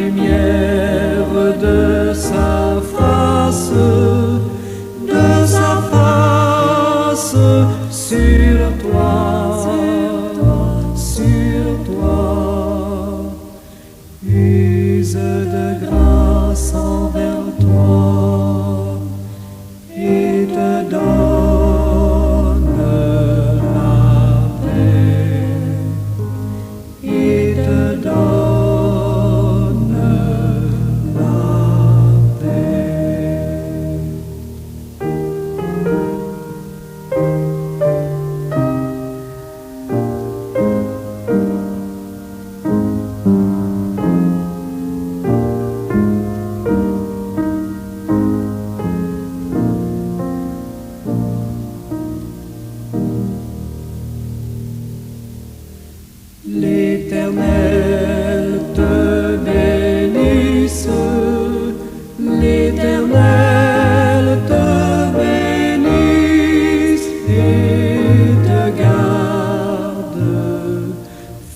lumière de sa face sur toi, use de grâce envers toi et te donne la paix, et te donne la paix. L'Éternel te bénisse, l'Éternel te bénisse et te garde,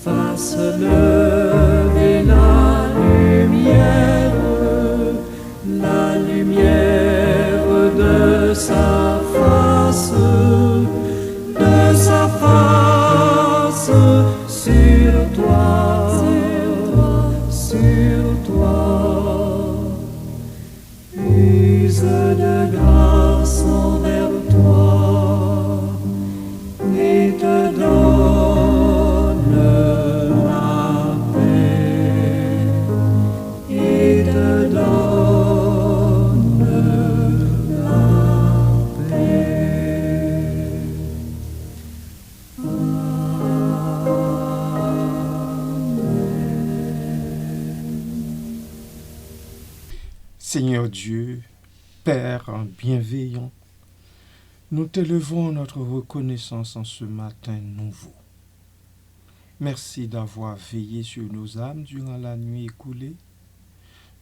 fasse lever la lumière de sa face sur toi, use de grâce envers toi et te donne la paix, et te donne la paix. Seigneur Dieu, Père bienveillant, nous t'élevons notre reconnaissance en ce matin nouveau. Merci d'avoir veillé sur nos âmes durant la nuit écoulée.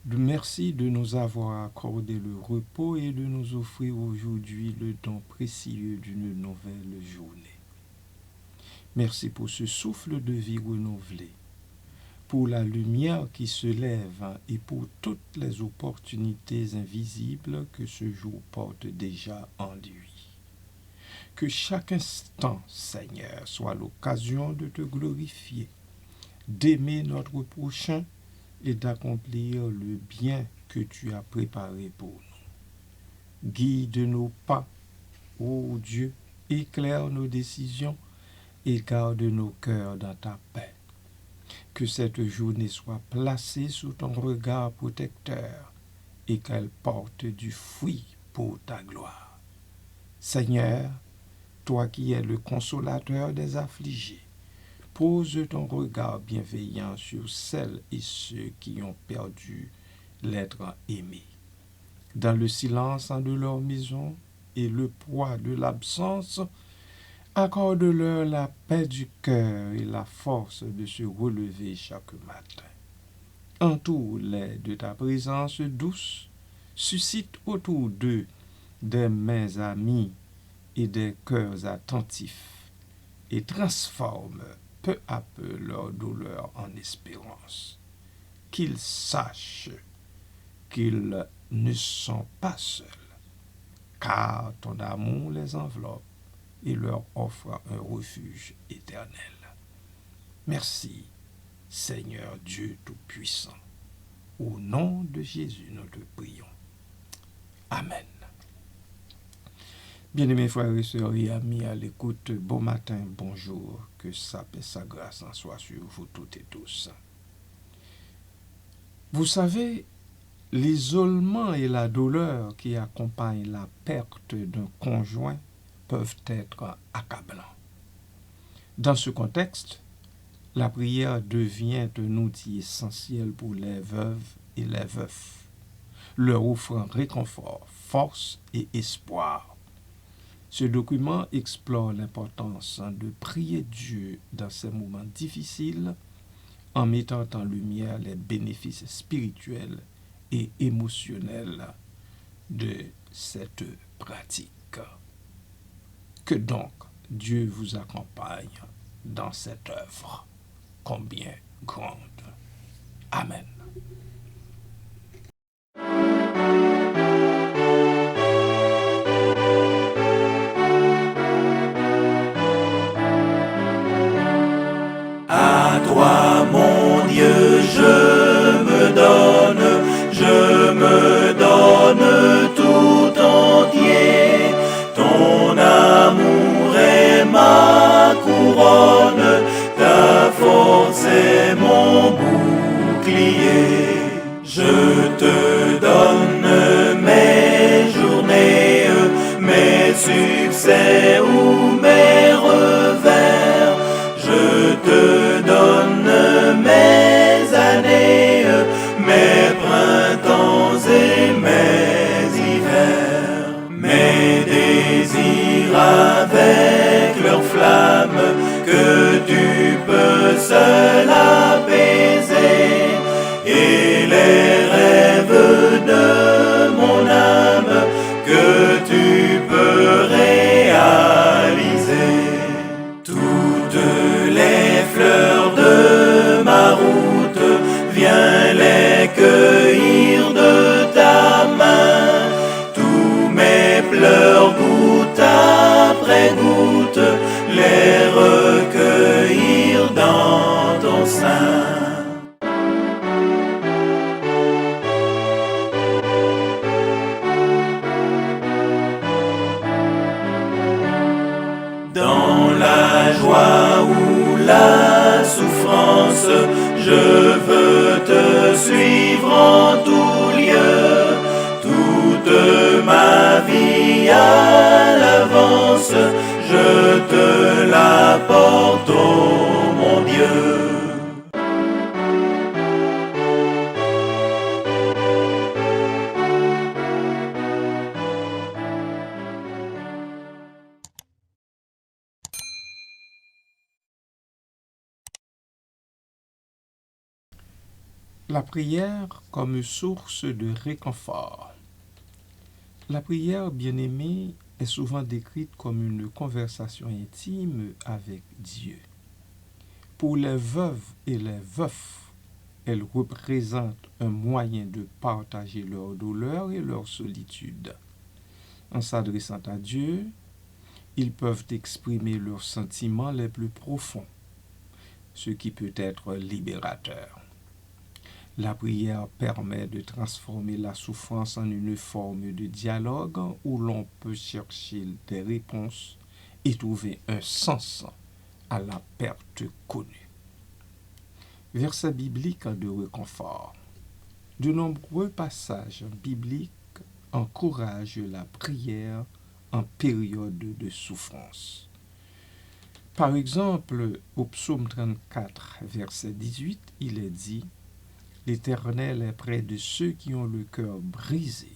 Merci de nous avoir accordé le repos et de nous offrir aujourd'hui le don précieux d'une nouvelle journée. Merci pour ce souffle de vie renouvelé, pour la lumière qui se lève et pour toutes les opportunités invisibles que ce jour porte déjà en lui. Que chaque instant, Seigneur, soit l'occasion de te glorifier, d'aimer notre prochain et d'accomplir le bien que tu as préparé pour nous. Guide nos pas, ô Dieu, éclaire nos décisions et garde nos cœurs dans ta paix. Que cette journée soit placée sous ton regard protecteur et qu'elle porte du fruit pour ta gloire. Seigneur, toi qui es le consolateur des affligés, pose ton regard bienveillant sur celles et ceux qui ont perdu l'être aimé. Dans le silence de leur maison et le poids de l'absence, accorde-leur la paix du cœur et la force de se relever chaque matin. Entoure-les de ta présence douce, suscite autour d'eux des mains amies et des cœurs attentifs, et transforme peu à peu leur douleur en espérance. Qu'ils sachent qu'ils ne sont pas seuls, car ton amour les enveloppe et leur offre un refuge éternel. Merci, Seigneur Dieu Tout-Puissant. Au nom de Jésus, nous te prions. Amen. Bien-aimés frères et sœurs et amis à l'écoute, bon matin, bonjour, que sa paix, sa grâce en soit sur vous toutes et tous. Vous savez, l'isolement et la douleur qui accompagnent la perte d'un conjoint peuvent être accablants. Dans ce contexte, la prière devient un outil essentiel pour les veuves et les veufs, leur offrant réconfort, force et espoir. Ce document explore l'importance de prier Dieu dans ces moments difficiles en mettant en lumière les bénéfices spirituels et émotionnels de cette pratique. Que donc Dieu vous accompagne dans cette œuvre combien grande. Amen. À toi, mon Dieu, je me donne tout entier. Ton amour est ma couronne, ta force est mon bouclier. Je te donne mes journées, mes succès ou mes revers. Je te donne mes années, mes printemps et mes hivers. Mes désirs avec leur flamme, que tu peux seul apaiser. Et les rêves de mon âme, que tu peux réaliser. Toutes les fleurs de ma route, viens les cueillir de ta main. Tous mes pleurs goutte après goutte, les recueillir dans ton sein. Dans la joie ou la souffrance, je veux te suivre en tout lieu. Toute ma vie à l'avance, je te l'apporte, ô mon Dieu. La prière comme source de réconfort. La prière, bien-aimée, est souvent décrite comme une conversation intime avec Dieu. Pour les veuves et les veufs, elle représente un moyen de partager leur douleur et leur solitude. En s'adressant à Dieu, ils peuvent exprimer leurs sentiments les plus profonds, ce qui peut être libérateur. La prière permet de transformer la souffrance en une forme de dialogue où l'on peut chercher des réponses et trouver un sens à la perte connue. Verset biblique de réconfort. De nombreux passages bibliques encouragent la prière en période de souffrance. Par exemple, au psaume 34, verset 18, il est dit « L'Éternel est près de ceux qui ont le cœur brisé,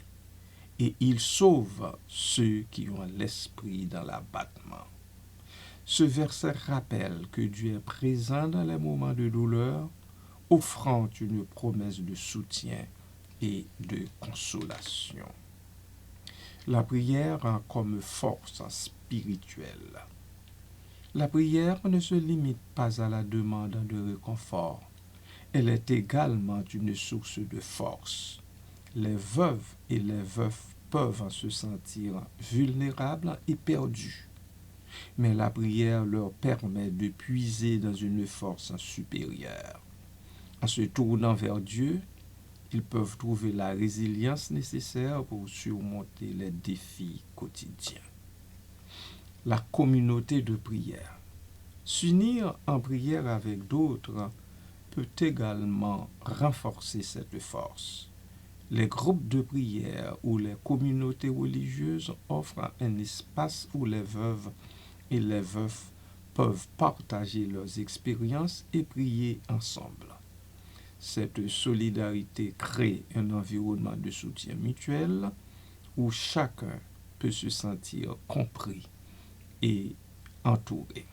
et il sauve ceux qui ont l'esprit dans l'abattement. » Ce verset rappelle que Dieu est présent dans les moments de douleur, offrant une promesse de soutien et de consolation. La prière a comme force spirituelle. La prière ne se limite pas à la demande de réconfort. Elle est également une source de force. Les veuves et les veufs peuvent se sentir vulnérables et perdus. Mais la prière leur permet de puiser dans une force supérieure. En se tournant vers Dieu, ils peuvent trouver la résilience nécessaire pour surmonter les défis quotidiens. La communauté de prière. S'unir en prière avec d'autres peut également renforcer cette force. Les groupes de prière ou les communautés religieuses offrent un espace où les veuves et les veufs peuvent partager leurs expériences et prier ensemble. Cette solidarité crée un environnement de soutien mutuel où chacun peut se sentir compris et entouré.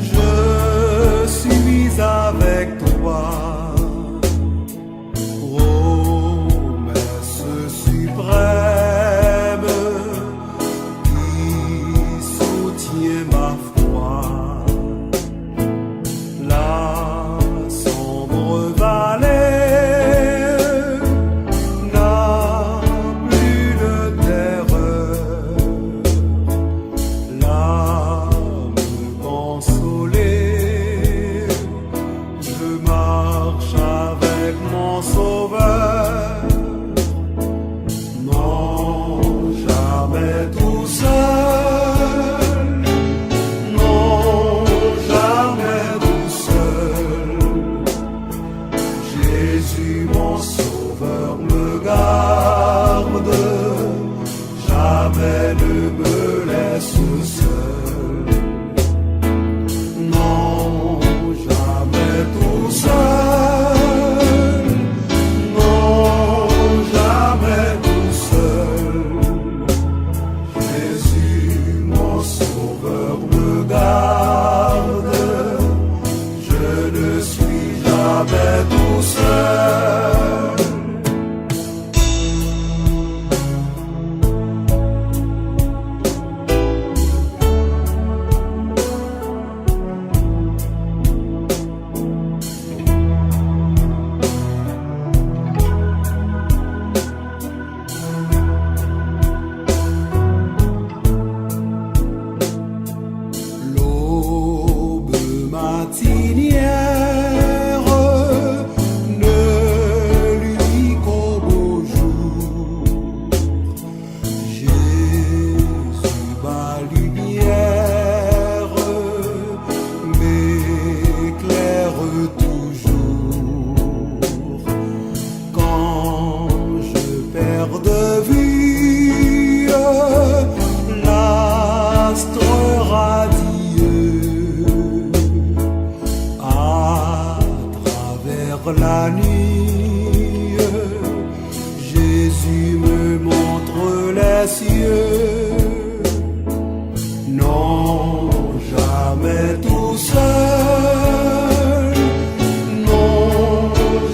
Je suis Jésus mon sauveur me garde, jamais ne me laisse seul. Non, jamais tout seul. Non, jamais tout seul. Jésus mon sauveur me garde, je ne suis jamais tout seul. L'aube matinière ne lui qu'au beau jour. Jésus, ma lumière, m'éclaire toujours. Quand je perds de vue l'astre radieux, à travers la nuit, Jésus me montre les cieux. Non, jamais tout seul. Non,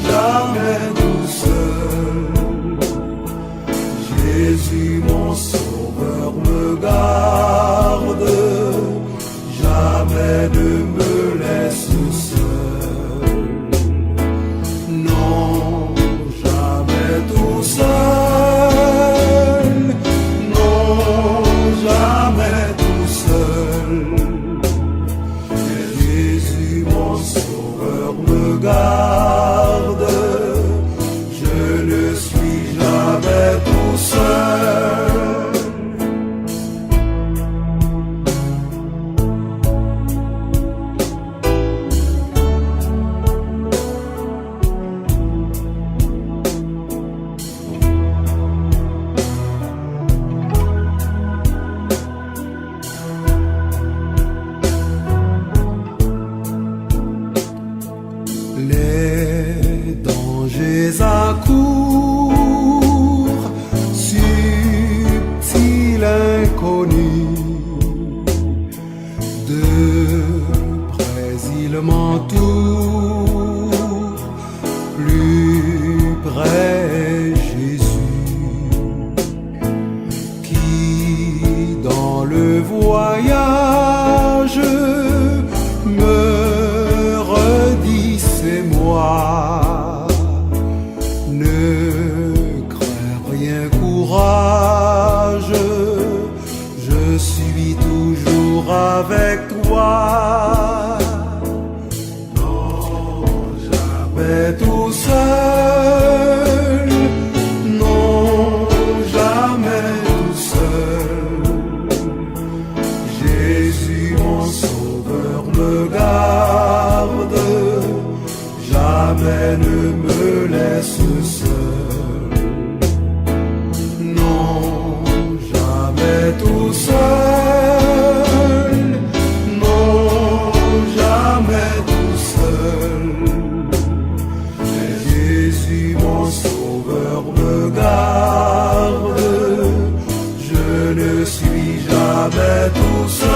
jamais tout seul. Jésus mon sauveur me garde, jamais ne me laisse seul. Non, jamais tout seul. Non, jamais tout seul. Jésus mon sauveur me garde, je ne suis jamais tout seul. Les dangers accourent, subtils inconnus, de près ils m'entourent, plus près Jésus, qui dans le voyage me redit c'est moi. Ne crains rien, courage, je suis toujours avec toi. Non, jamais tout seul. Non, jamais tout seul. Jésus mon sauveur me garde, jamais ne me laisse seul. Non, jamais tout seul. Non, jamais tout seul. Jésus mon sauveur me garde, je ne suis jamais tout seul.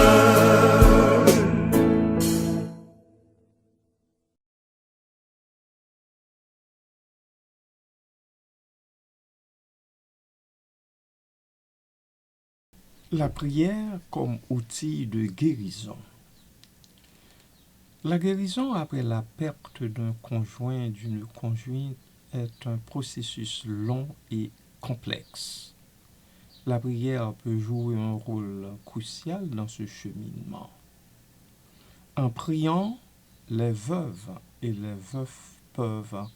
La prière comme outil de guérison. La guérison après la perte d'un conjoint, d'une conjointe, est un processus long et complexe. La prière peut jouer un rôle crucial dans ce cheminement. En priant, les veuves et les veufs peuvent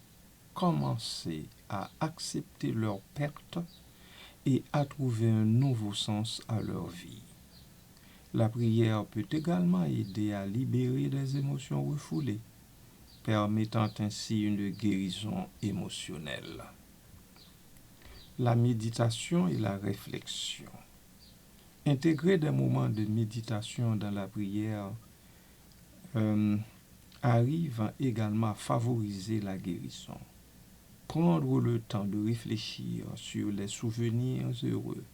commencer à accepter leur perte et à trouver un nouveau sens à leur vie. La prière peut également aider à libérer des émotions refoulées, permettant ainsi une guérison émotionnelle. La méditation et la réflexion. Intégrer des moments de méditation dans la prière arrive également à favoriser la guérison. Prendre le temps de réfléchir sur les souvenirs heureux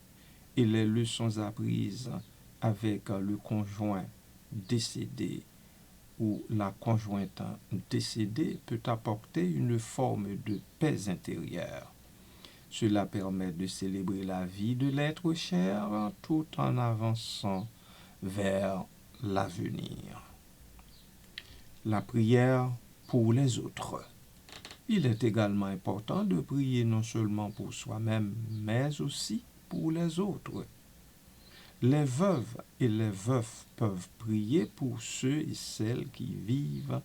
et les leçons apprises avec le conjoint décédé ou la conjointe décédée peut apporter une forme de paix intérieure. Cela permet de célébrer la vie de l'être cher tout en avançant vers l'avenir. La prière pour les autres. Il est également important de prier non seulement pour soi-même, mais aussi pour les autres. Les veuves et les veufs peuvent prier pour ceux et celles qui vivent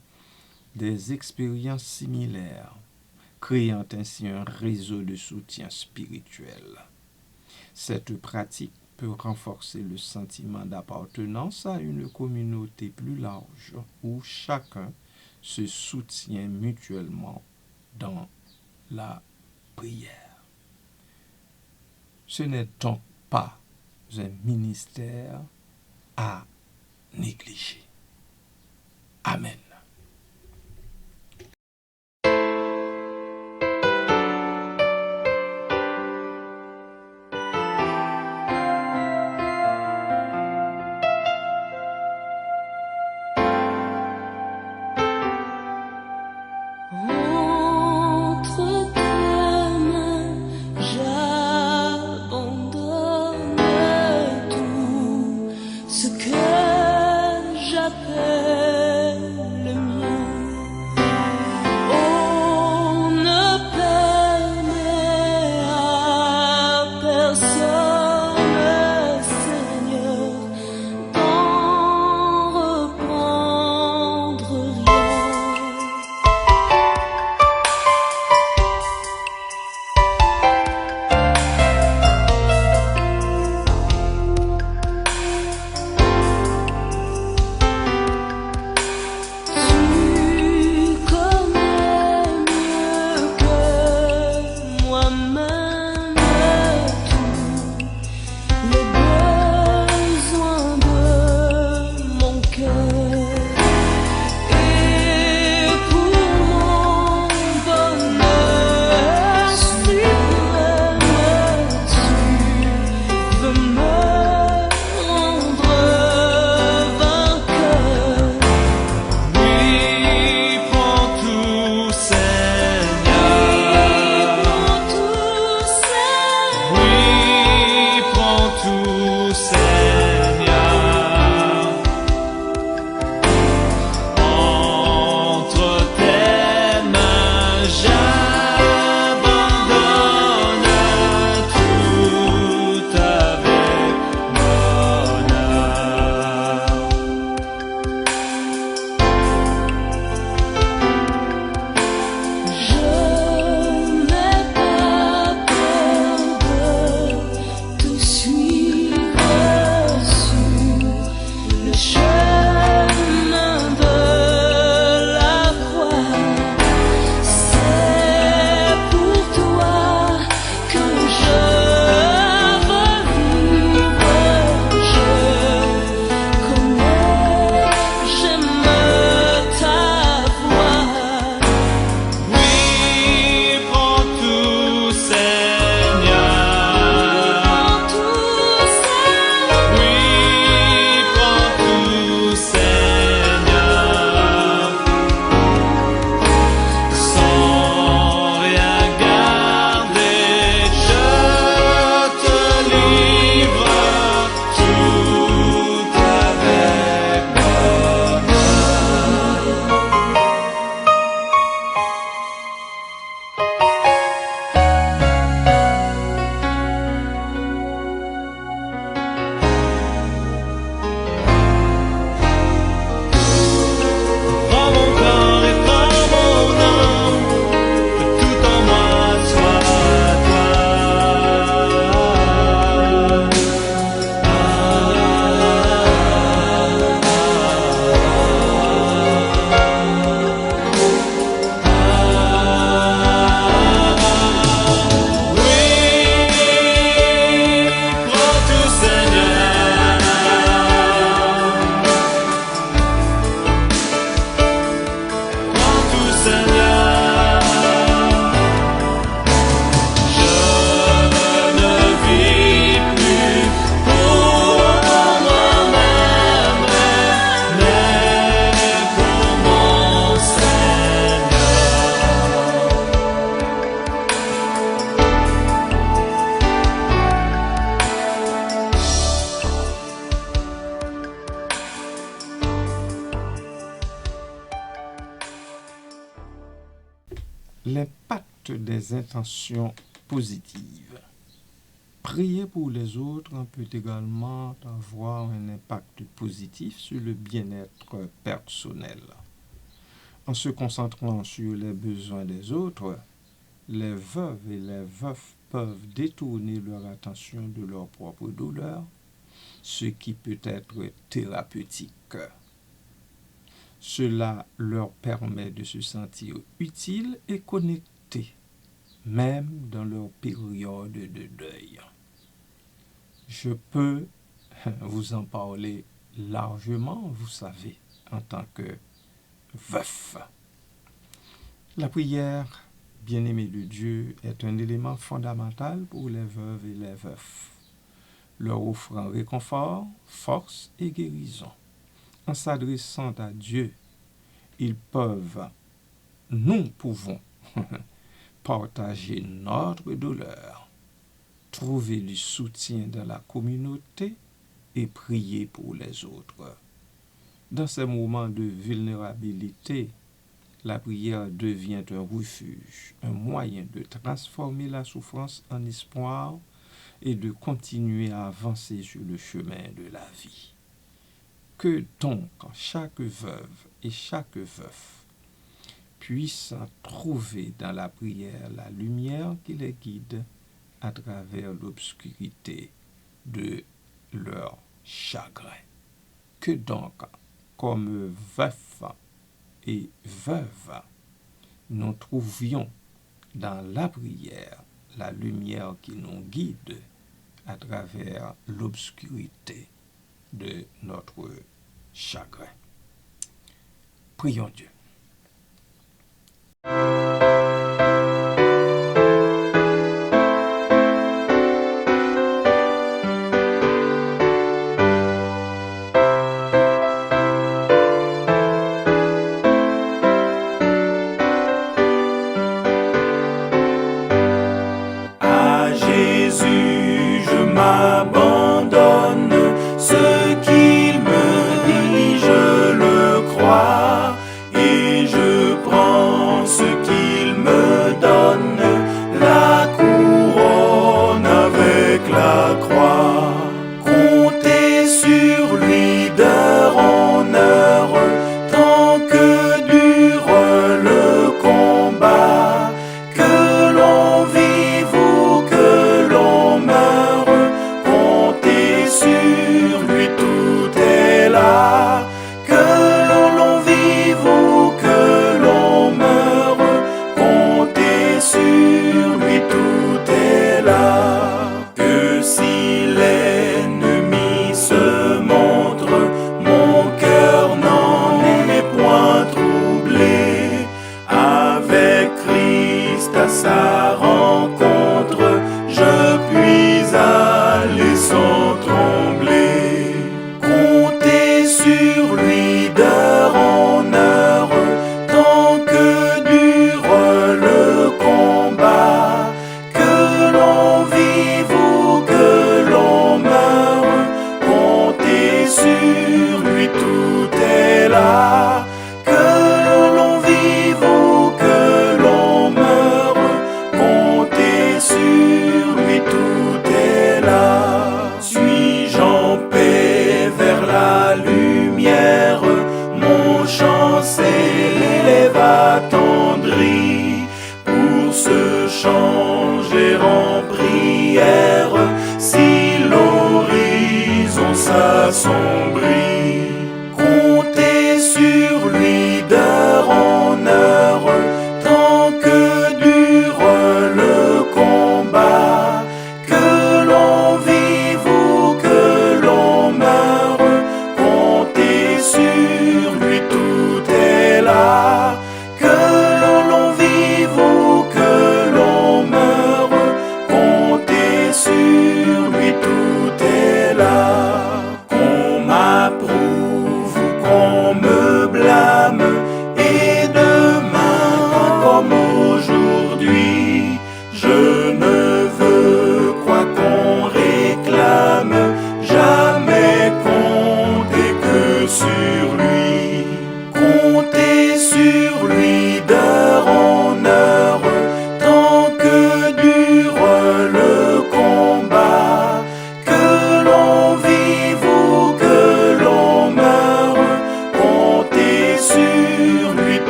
des expériences similaires, créant ainsi un réseau de soutien spirituel. Cette pratique peut renforcer le sentiment d'appartenance à une communauté plus large où chacun se soutient mutuellement dans la prière. Ce n'est donc pas un ministère à négliger. Amen. Entre tes mains, j'abandonne tout ce que j'appelle portent des intentions positives. Prier pour les autres peut également avoir un impact positif sur le bien-être personnel. En se concentrant sur les besoins des autres, les veuves et les veufs peuvent détourner leur attention de leur propre douleur, ce qui peut être thérapeutique. Cela leur permet de se sentir utiles et connectés, même dans leur période de deuil. Je peux vous en parler largement, vous savez, en tant que veuf. La prière, bien-aimé de Dieu, est un élément fondamental pour les veuves et les veufs, leur offrant réconfort, force et guérison. En s'adressant à Dieu, nous pouvons partager notre douleur, trouver du soutien dans la communauté et prier pour les autres. Dans ces moments de vulnérabilité, la prière devient un refuge, un moyen de transformer la souffrance en espoir et de continuer à avancer sur le chemin de la vie. Que donc chaque veuve et chaque veuf puisse trouver dans la prière la lumière qui les guide à travers l'obscurité de leur chagrin. Que donc, comme veuf et veuve, nous trouvions dans la prière la lumière qui nous guide à travers l'obscurité de notre chagrin. Prions Dieu. À Jésus je m'abandonne, ce qu'il me dit je le crois, et je prends ce qu'il me donne, la couronne avec la croix. Comptez sur lui d'heure en heure, tant que dure le combat, que l'on vive ou que l'on meure, comptez sur lui, tout est là. Que l'on vive ou que l'on meure, comptez sur lui, tout est là. Que si l'ennemi se montre, mon cœur n'en est point troublé. Avec Christ à sa rencontre, je puis aller sans trembler. Comptez sur lui d'heure en heure, tant que dure le combat, que l'on vive ou que l'on meure, comptez sur lui, tout est là. Que l'on vive ou que l'on meure,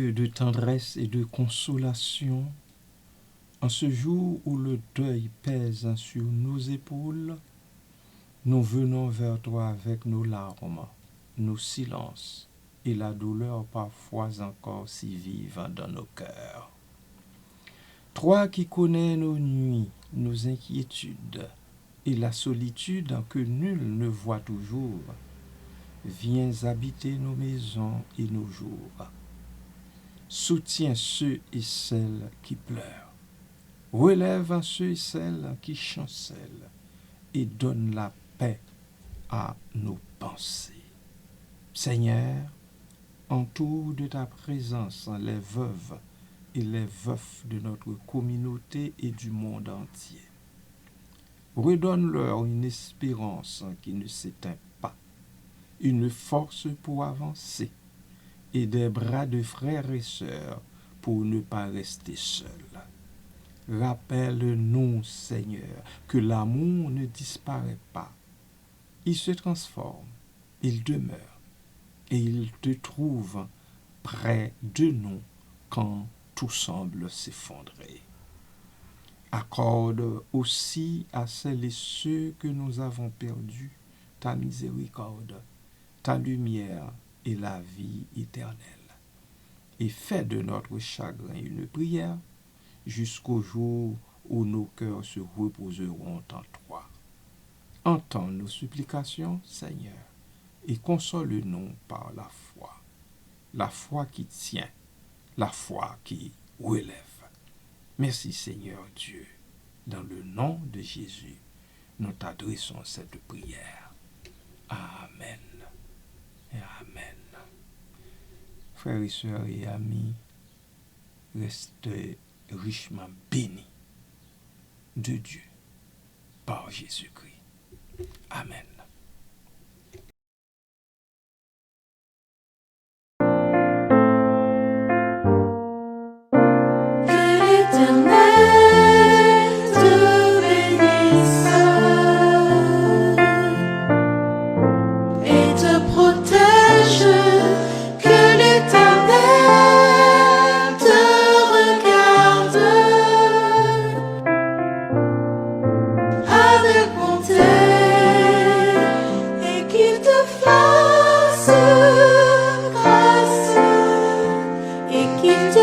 Dieu de tendresse et de consolation, en ce jour où le deuil pèse sur nos épaules, nous venons vers toi avec nos larmes, nos silences et la douleur parfois encore si vive dans nos cœurs. Toi qui connais nos nuits, nos inquiétudes et la solitude que nul ne voit toujours, viens habiter nos maisons et nos jours. Soutiens ceux et celles qui pleurent. Relève ceux et celles qui chancellent et donne la paix à nos pensées. Seigneur, entoure de ta présence les veuves et les veufs de notre communauté et du monde entier. Redonne-leur une espérance qui ne s'éteint pas, une force pour avancer et des bras de frères et sœurs pour ne pas rester seuls. Rappelle-nous, Seigneur, que l'amour ne disparaît pas. Il se transforme, il demeure et il te trouve près de nous quand tout semble s'effondrer. Accorde aussi à celles et ceux que nous avons perdus ta miséricorde, ta lumière et la vie éternelle. Et fais de notre chagrin une prière jusqu'au jour où nos cœurs se reposeront en toi. Entends nos supplications, Seigneur, et console-nous par la foi qui tient, la foi qui relève. Merci Seigneur Dieu. Dans le nom de Jésus, nous t'adressons cette prière. Amen. Et Amen. Frères et sœurs et amis, restez richement bénis de Dieu par Jésus-Christ. Amen. Fasse grâce et qu'il te